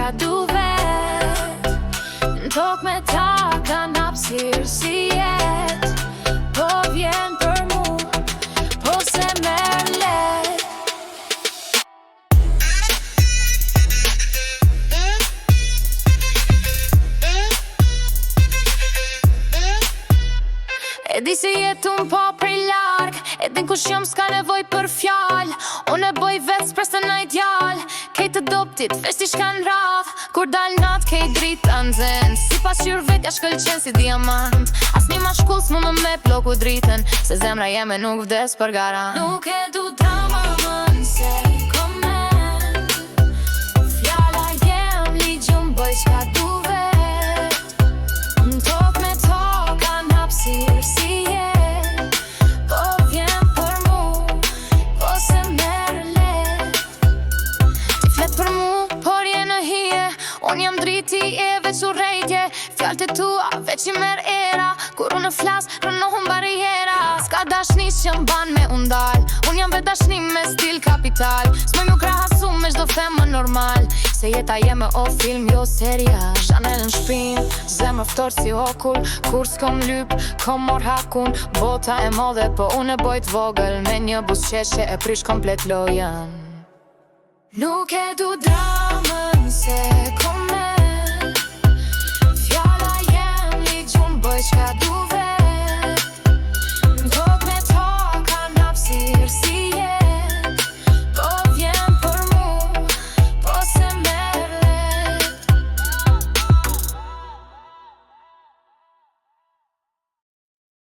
çka du vet. Në tokë me ta kan hapësirë si jet. Po vjen për mu, po se merr let. E di se jetun po prej larg, e din kush jam s'ka nevoj për fjall. Unë e boj vetë s'presta na ideal. Kejt të doptit, festi shkan raf. Kur dal nat kejt drita nxen. Si pas qyr vet ja shkëlqen si diamant. As një ma shkull s'mu me ploku dritën. Se zemra jeme nuk vdes për garant. Nuk e du drama më nëse koment. Fjalla jem ligjum boj qka du vet. Në tok me tok kan hapësirë si jet. Po vjen për mu, po se merr let. Ti flet për mu, por je në hije. Unë jam driti e veç u rejtje. Fjallët e tua veç i merr era. Kur unë flas, rënohën barriera. S'ka dashni që m'ban me undal. Unë jam vet dashni me stil kapital. S'moj mu krahasu me çdo femër normal. Se jeta jeme o film jo seria. Chanel në shpin, zemër ftor si okull. Kur s'kom lyp, kom mor hakun. Bota e modhe, po unë e bojt vogël. Me një buzëqeshje e prish komplet lojën. Nuk e du drama